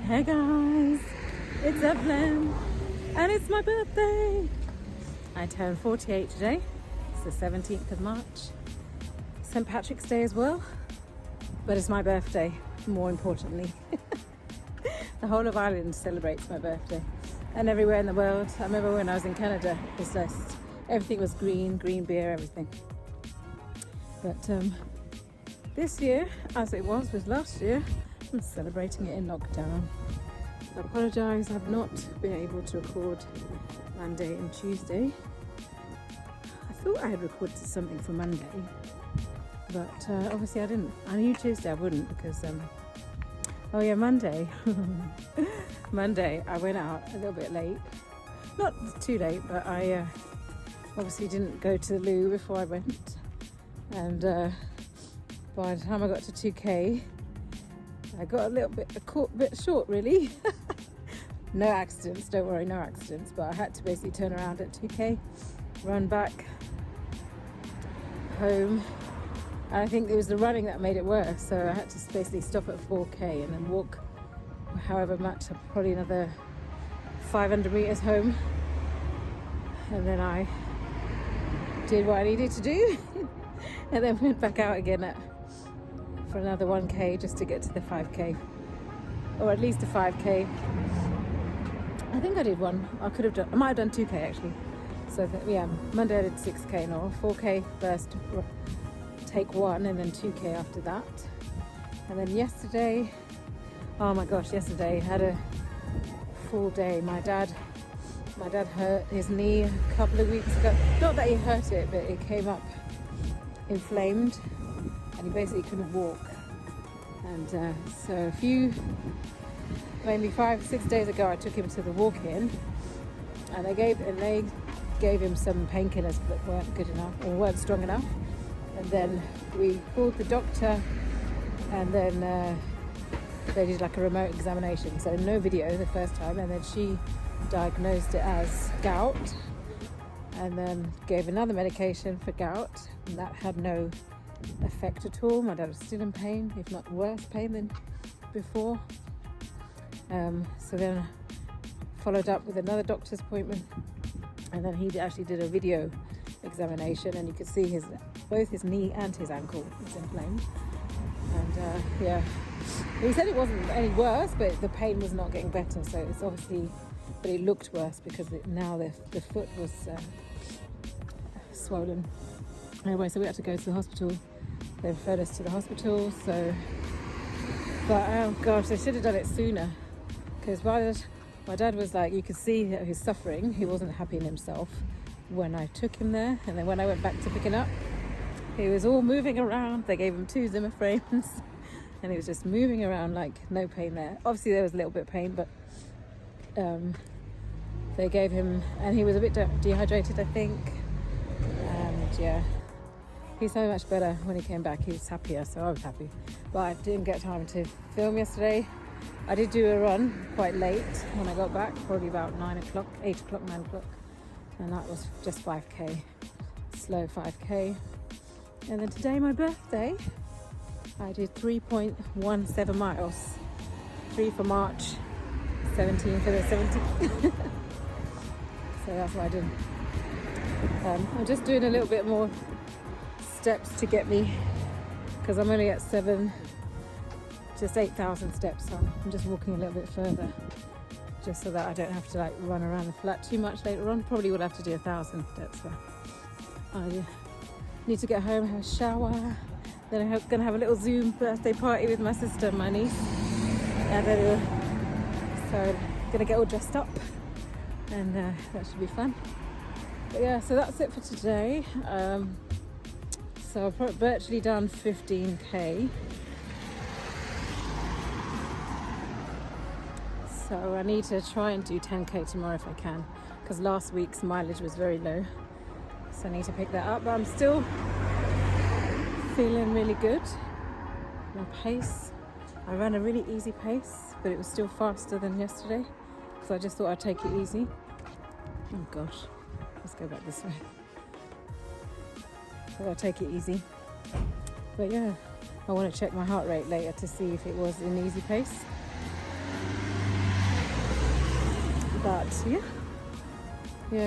Hey guys, it's Evelyn and it's my birthday. I turned 48 today. It's the 17th of March. St. Patrick's Day as well, but it's my birthday more importantly. The whole of Ireland celebrates my birthday and everywhere in the world. I remember when I was in Canada, it was just, everything was green beer, everything. But this year, as it was with last year, I'm celebrating it in lockdown. I apologise, I've not been able to record Monday and Tuesday. I thought I had recorded something for Monday, but obviously I didn't. I knew Tuesday I wouldn't because, oh yeah, Monday. Monday I went out a little bit late. Not too late, but I obviously didn't go to the loo before I went. And by the time I got to 2K, I got a bit short really. No accidents, don't worry, no accidents, but I had to basically turn around at 2K, run back home, and I think it was the running that made it worse, so I had to basically stop at 4K and then walk however much, probably another 500 meters home, and then I did what I needed to do and then went back out again for another 1K just to get to the 5K, or at least a 5K. I think I did one. I might have done 2K actually. So yeah, Monday I did 6K no, 4K first, take one, and then 2K after that. And then yesterday, oh my gosh, yesterday I had a full day. My dad hurt his knee a couple of weeks ago. Not that he hurt it, but it came up inflamed and he basically couldn't walk. And so maybe 5-6 days ago I took him to the walk-in and they gave him some painkillers that weren't good enough or weren't strong enough, and then we called the doctor, and then they did like a remote examination, so no video the first time, and then she diagnosed it as gout and then gave another medication for gout, and that had no effect at all. My dad was still in pain, if not worse pain than before. So then followed up with another doctor's appointment, and then he actually did a video examination, and you could see both his knee and his ankle was inflamed. And yeah, he said it wasn't any worse, but the pain was not getting better. So it's obviously, but it looked worse because now the foot was swollen. Anyway, so we had to go to the hospital. They referred us to the hospital. So, but oh gosh, they should have done it sooner. Because my dad was like, you could see that he's suffering. He wasn't happy in himself when I took him there. And then when I went back to pick him up, he was all moving around. They gave him 2 Zimmer frames and he was just moving around like no pain there. Obviously there was a little bit of pain, but they gave him, and he was a bit dehydrated, I think. And yeah, he's so much better when he came back. He was happier, so I was happy. But I didn't get time to film yesterday. I did do a run quite late when I got back, probably about 9 o'clock, and that was just 5K, slow 5K. And then today, my birthday, I did 3.17 miles, 3 for March, 17 for the 17th. So that's what I did. I'm just doing a little bit more steps to get me, because I'm only at 8,000 steps, so I'm just walking a little bit further, just so that I don't have to like run around the flat too much later on. Probably will have to do 1,000 steps, but I need to get home, have a shower, then I'm gonna have a little Zoom birthday party with my sister and my niece, and then so I'm gonna get all dressed up, and that should be fun. But yeah, so that's it for today. So I've virtually done 15K. So I need to try and do 10K tomorrow if I can, because last week's mileage was very low. So I need to pick that up, but I'm still feeling really good. My pace, I ran a really easy pace, but it was still faster than yesterday, so I just thought I'd take it easy. Oh gosh, let's go back this way. So I'll take it easy. But yeah, I want to check my heart rate later to see if it was an easy pace. But yeah,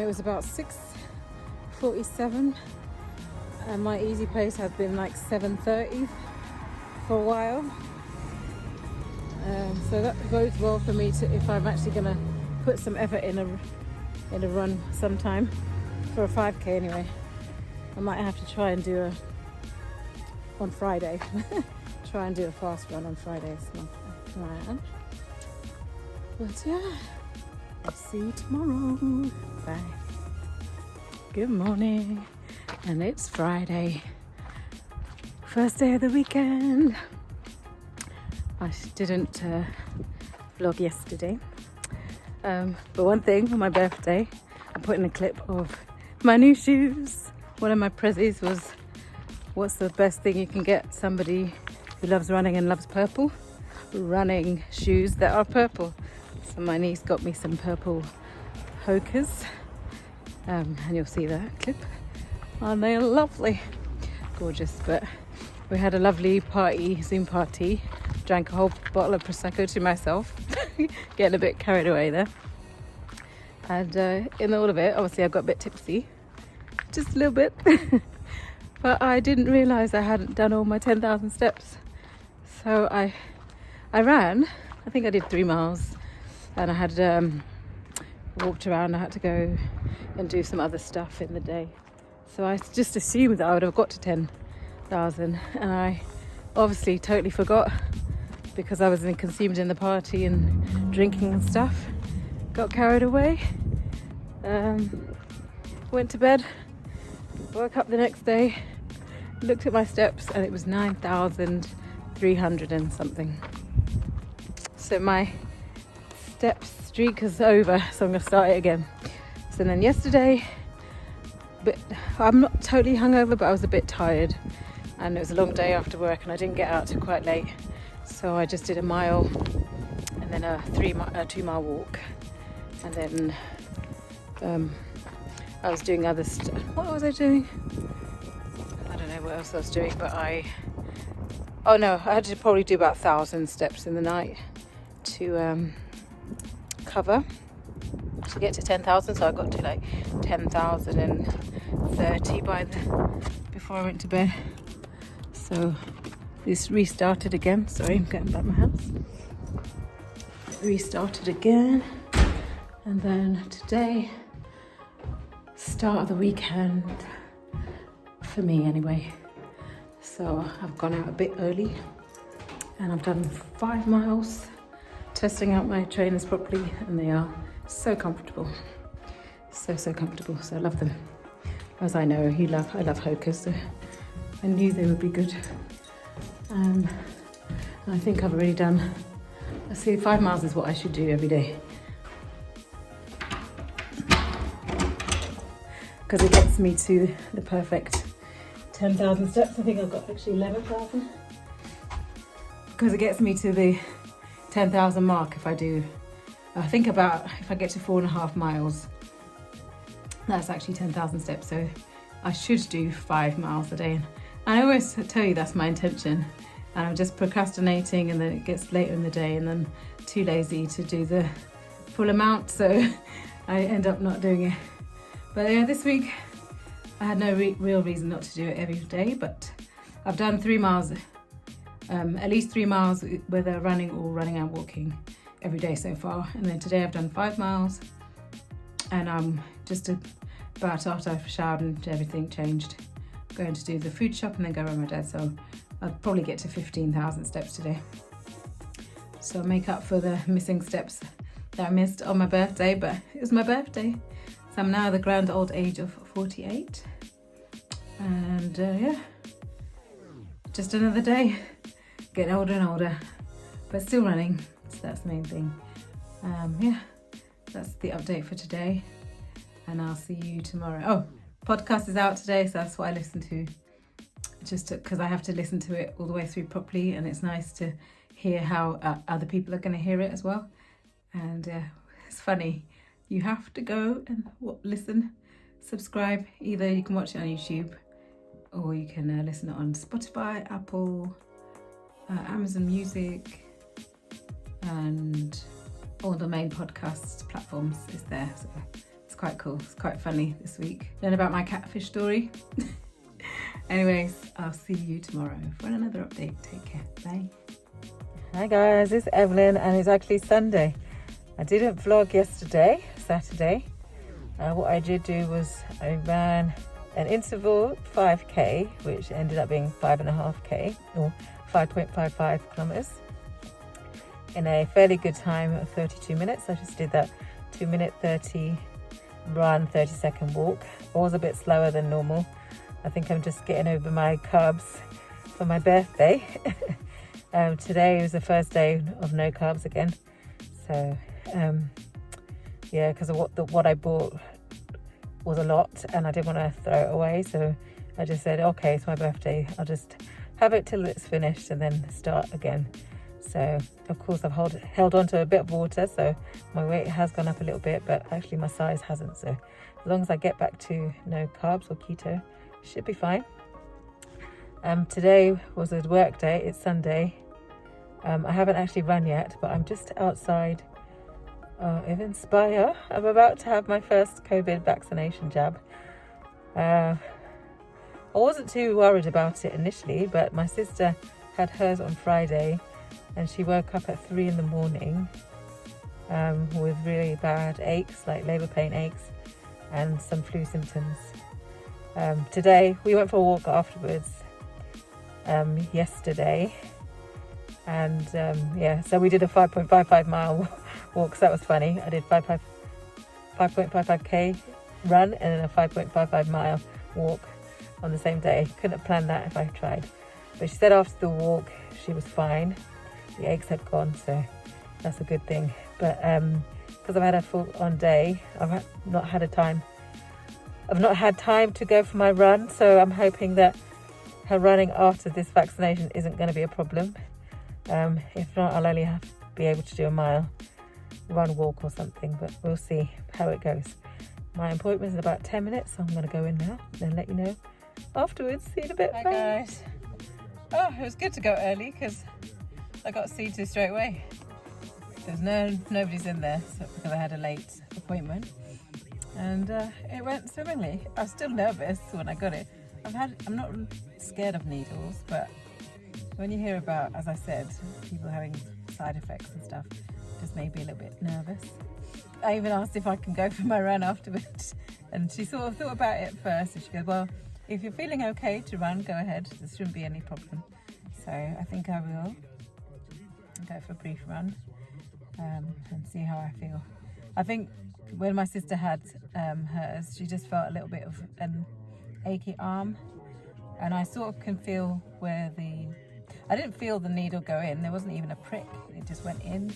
it was about 6:47, and my easy pace has been like 7:30 for a while. So that bodes well for me to, if I'm actually gonna put some effort in a run sometime, for a 5k anyway. I might have to try and do on Friday. Try and do a fast run on Friday. It's my plan. But yeah, I'll see you tomorrow. Bye. Good morning, and it's Friday, first day of the weekend. I didn't vlog yesterday, but one thing, on my birthday I put in a clip of my new shoes. One of my prezzies was, what's the best thing you can get somebody who loves running and loves purple? Running shoes that are purple. So my niece got me some purple Hokas, and you'll see that clip, and they're lovely, gorgeous. But we had a lovely party, Zoom party, drank a whole bottle of Prosecco to myself, getting a bit carried away there. And in all of it, obviously I got a bit tipsy, just a little bit, but I didn't realise I hadn't done all my 10,000 steps. So I ran, I think I did 3 miles, and I had walked around. I had to go and do some other stuff in the day. So I just assumed that I would have got to 10,000, and I obviously totally forgot because I was consumed in the party and drinking and stuff. Got carried away, went to bed, woke up the next day, looked at my steps, and it was 9,300 and something. So my step streak is over, so I'm going to start it again. So then yesterday, I'm not totally hungover, but I was a bit tired, and it was a long day after work, and I didn't get out till quite late. So I just did a mile, and then a 2-mile walk, and then I was doing other stuff. What was I doing? I don't know what else I was doing, but I had to probably do about 1,000 steps in the night to cover to get to 10,000. So I got to like 10,030 before I went to bed. So this restarted again. Sorry, I'm getting back to my house. Restarted again, and then today, start of the weekend for me anyway. So I've gone out a bit early, and I've done 5 miles, testing out my trainers properly, and they are so comfortable, so comfortable. So I love them, as I know I love Hokas, so I knew they would be good. And I think I've already done, let's see, 5 miles is what I should do every day, because it gets me to the perfect 10,000 steps. I think I've got actually 11,000, because it gets me to the 10,000 mark if I do, I think about, if I get to 4.5 miles, that's actually 10,000 steps. So I should do 5 miles a day. And I always tell you that's my intention, and I'm just procrastinating, and then it gets later in the day, and then too lazy to do the full amount, so I end up not doing it. But yeah, this week I had no real reason not to do it every day, but I've done 3 miles, at least 3 miles, whether running or running and walking, every day so far. And then today I've done 5 miles, and I'm just about, after I've showered and everything changed, going to do the food shop and then go around my dad. So I'll probably get to 15,000 steps today. So I'll make up for the missing steps that I missed on my birthday, but it was my birthday. So I'm now the grand old age of 48. And yeah, just another day, getting older and older, but still running. So that's the main thing. Yeah, that's the update for today, and I'll see you tomorrow. Oh, podcast is out today, so that's what I listen to, just because I have to listen to it all the way through properly, and it's nice to hear how other people are going to hear it as well. And it's funny, you have to go and listen, subscribe. Either you can watch it on YouTube, or you can listen it on Spotify, Apple, Amazon Music, and all the main podcast platforms is there. So it's quite cool. It's quite funny this week. Learn about my catfish story. Anyways, I'll see you tomorrow for another update. Take care. Bye. Hi guys, it's Evelyn and it's actually Sunday. I didn't vlog yesterday, Saturday. What I did do was I ran an interval 5k, which ended up being 5.5k or 5.55 kilometers in a fairly good time of 32 minutes. I just did that 2-minute 30 run, 30-second walk. I was a bit slower than normal. I think I'm just getting over my carbs for my birthday. Today was the first day of no carbs again. So yeah, because of what I bought was a lot and I didn't want to throw it away. So I just said, okay, it's my birthday. I'll just have it till it's finished and then start again. So of course I've held on to a bit of water, so my weight has gone up a little bit, but actually my size hasn't. So as long as I get back to no carbs or keto, should be fine. Today was a work day. It's Sunday. I haven't actually run yet, but I'm just outside of Inspire. I'm about to have my first COVID vaccination jab. I wasn't too worried about it initially, but my sister had hers on Friday and she woke up at 3 in the morning with really bad aches, like labour pain aches and some flu symptoms. Today we went for a walk afterwards yesterday, and yeah, so we did a 5.55 mile walk, so that was funny. I did 5.55k run and then a 5.55 mile walk on the same day. Couldn't have planned that if I tried. But she said after the walk she was fine. The aches had gone, so that's a good thing. But because I've had a full-on day, I've not had time to go for my run, so I'm hoping that her running after this vaccination isn't going to be a problem. If not, I'll only have to be able to do a mile run, walk or something, but we'll see how it goes. My appointment is in about 10 minutes, so I'm going to go in now and let you know afterwards. See you in a bit. Hi guys. Oh, it was good to go early because I got C2 straight away. There's nobody's in there, so because I had a late appointment, and it went swimmingly. I was still nervous when I got it. I'm not scared of needles, but when you hear about, as I said, people having side effects and stuff, it just made me a little bit nervous. I even asked if I can go for my run afterwards, and she sort of thought about it first, and she goes, well, if you're feeling okay to run, go ahead. There shouldn't be any problem. So I think I will go for a brief run and see how I feel. I think when my sister had hers, she just felt a little bit of an achy arm, and I sort of can feel where I didn't feel the needle go in. There wasn't even a prick. It just went in,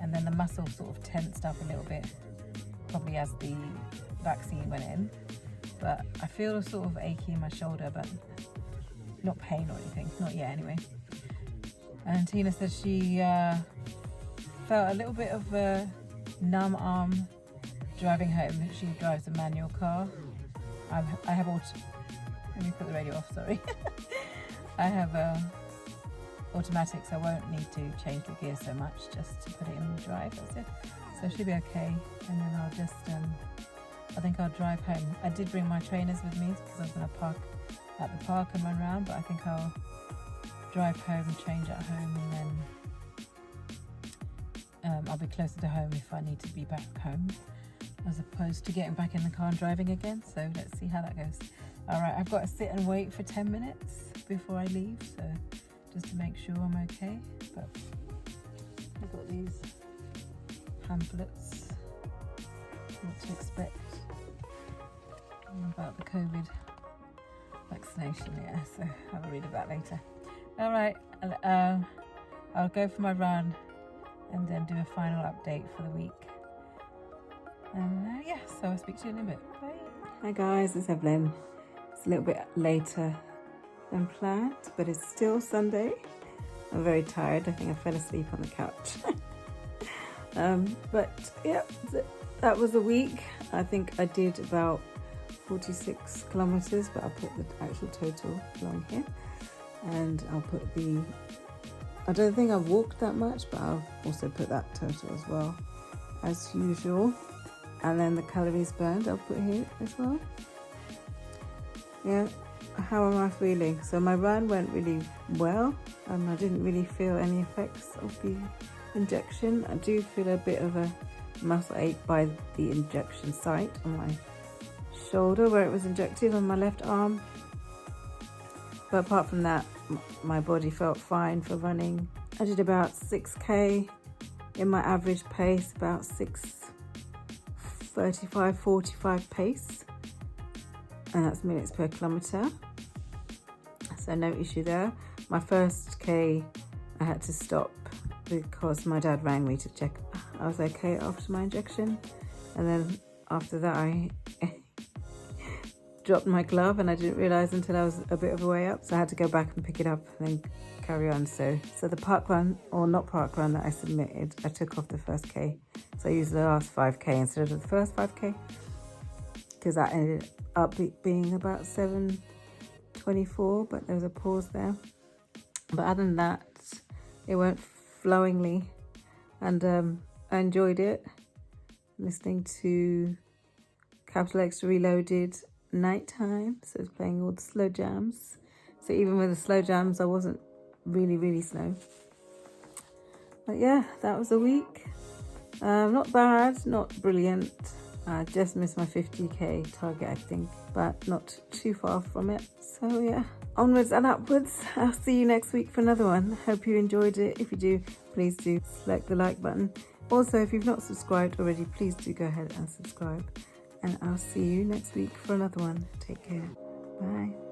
and then the muscle sort of tensed up a little bit, probably as the vaccine went in. But I feel sort of achy in my shoulder, but not pain or anything, not yet anyway. And Tina said she felt a little bit of a numb arm driving home. She drives a manual car. I have let me put the radio off, sorry. I have automatic, so I won't need to change the gear so much, just to put it in drive, that's it. So it should be okay, and then I'll just, I think I'll drive home. I did bring my trainers with me because I was going to park at the park and run around, but I think I'll drive home and change at home, and then I'll be closer to home if I need to be back home, as opposed to getting back in the car and driving again. So let's see how that goes. Alright, I've got to sit and wait for 10 minutes before I leave, so just to make sure I'm okay. But I've got these pamphlets, what to expect about the COVID vaccination, yeah, so I'll read about later. Alright, I'll go for my run and then do a final update for the week. And yeah, so I'll speak to you in a bit. Bye. Hi guys, it's Evelyn. It's a little bit later than planned, but it's still Sunday. I'm very tired. I think I fell asleep on the couch. But yeah, that was a week. I think I did about 46 kilometers, but I'll put the actual total along here, and I'll put the I don't think I've walked that much, but I'll also put that total as well, as usual. And then the calories burned I'll put here as well. Yeah, how am I feeling? So my run went really well. I didn't really feel any effects of the injection. I do feel a bit of a muscle ache by the injection site on my shoulder where it was injected on my left arm. But apart from that, my body felt fine for running. I did about 6k in my average pace, about 6:35, 45 pace. And that's minutes per kilometre. So no issue there. My first K, I had to stop because my dad rang me to check I was okay after my injection. And then after that, I dropped my glove and I didn't realise until I was a bit of a way up. So I had to go back and pick it up and then carry on. So the park run, or not park run, that I submitted, I took off the first K. So I used the last 5k instead of the first 5k, because that ended up being about 7:24, but there was a pause there. But other than that, it went flowingly, and I enjoyed it. Listening to Capital X Reloaded nighttime, so it's playing all the slow jams. So even with the slow jams, I wasn't really slow. But yeah, that was a week. Not bad, not brilliant. I just missed my 50k target, I think, but not too far from it. So yeah, onwards and upwards. I'll see you next week for another one. Hope you enjoyed it. If you do, please do select the like button. Also, if you've not subscribed already, please do go ahead and subscribe. And I'll see you next week for another one. Take care. Bye.